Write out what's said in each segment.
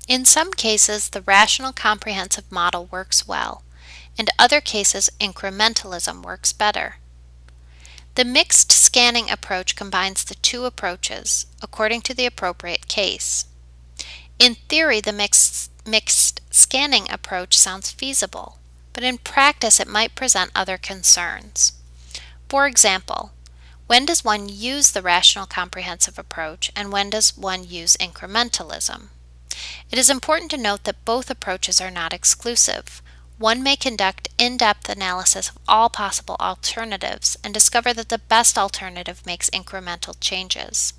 In some cases, the rational comprehensive model works well. In other cases, incrementalism works better. The mixed scanning approach combines the two approaches according to the appropriate case. In theory, the mixed scanning approach sounds feasible, but in practice it might present other concerns. For example, when does one use the rational comprehensive approach and when does one use incrementalism? It is important to note that both approaches are not exclusive. One may conduct in-depth analysis of all possible alternatives and discover that the best alternative makes incremental changes.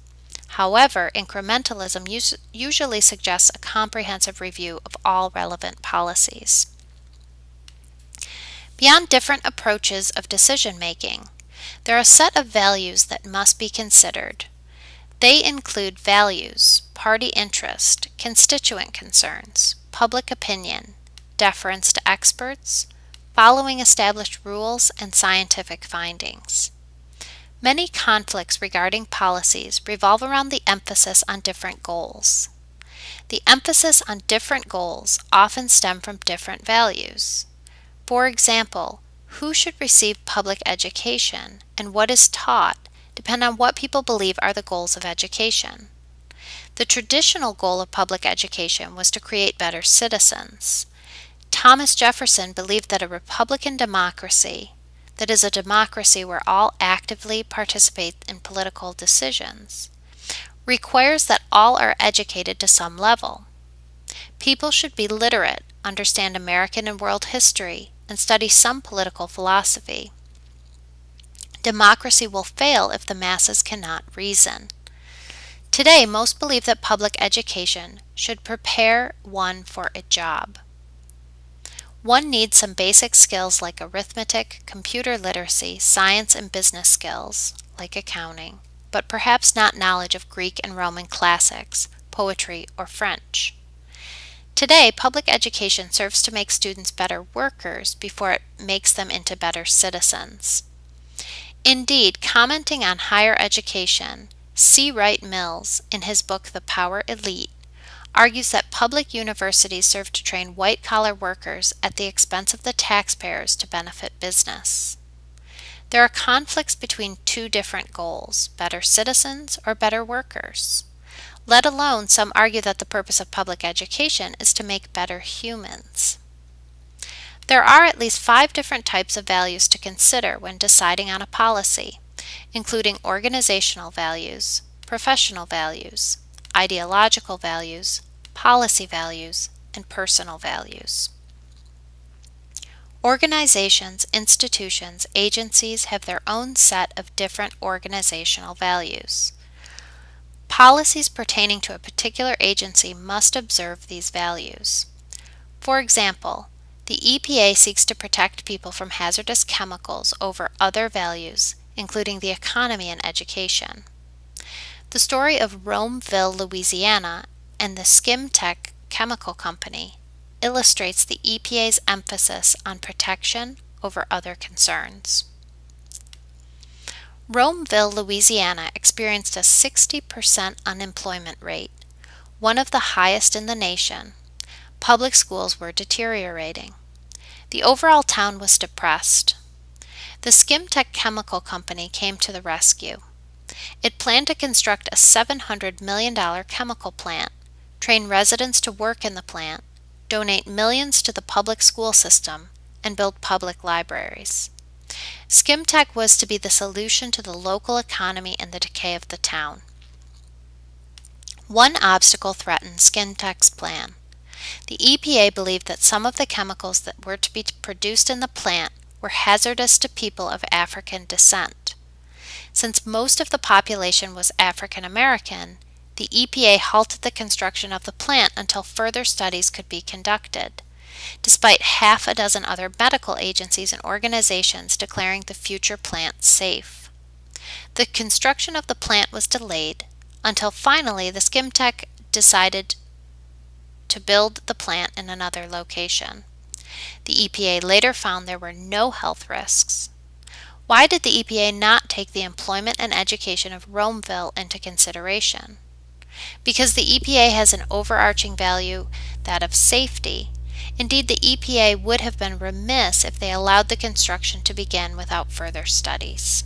However, incrementalism usually suggests a comprehensive review of all relevant policies. Beyond different approaches of decision making, there are a set of values that must be considered. They include values, party interest, constituent concerns, public opinion, deference to experts, following established rules, and scientific findings. Many conflicts regarding policies revolve around the emphasis on different goals. The emphasis on different goals often stem from different values. For example, who should receive public education and what is taught depend on what people believe are the goals of education. The traditional goal of public education was to create better citizens. Thomas Jefferson believed that a republican democracy, that is, a democracy where all actively participate in political decisions, requires that all are educated to some level. People should be literate, understand American and world history, and study some political philosophy. Democracy will fail if the masses cannot reason. Today, most believe that public education should prepare one for a job. One needs some basic skills like arithmetic, computer literacy, science and business skills, like accounting, but perhaps not knowledge of Greek and Roman classics, poetry, or French. Today, public education serves to make students better workers before it makes them into better citizens. Indeed, commenting on higher education, C. Wright Mills, in his book The Power Elite, argues that public universities serve to train white-collar workers at the expense of the taxpayers to benefit business. There are conflicts between two different goals, better citizens or better workers. Let alone, some argue that the purpose of public education is to make better humans. There are at least 5 different types of values to consider when deciding on a policy, including organizational values, professional values, ideological values, policy values, and personal values. Organizations, institutions, agencies have their own set of different organizational values. Policies pertaining to a particular agency must observe these values. For example, the EPA seeks to protect people from hazardous chemicals over other values, including the economy and education. The story of Romeville, Louisiana, and the Skimtech Chemical Company illustrates the EPA's emphasis on protection over other concerns. Romeville, Louisiana experienced a 60% unemployment rate, one of the highest in the nation. Public schools were deteriorating. The overall town was depressed. The Skimtech Chemical Company came to the rescue. It planned to construct a $700 million chemical plant, train residents to work in the plant, donate millions to the public school system, and build public libraries. Skimtech was to be the solution to the local economy and the decay of the town. One obstacle threatened Skimtech's plan. The EPA believed that some of the chemicals that were to be produced in the plant were hazardous to people of African descent. Since most of the population was African American, the EPA halted the construction of the plant until further studies could be conducted, despite half a dozen other medical agencies and organizations declaring the future plant safe. The construction of the plant was delayed until finally the Skimtech decided to build the plant in another location. The EPA later found there were no health risks. Why did the EPA not take the employment and education of Romeville into consideration? Because the EPA has an overarching value, that of safety, indeed the EPA would have been remiss if they allowed the construction to begin without further studies.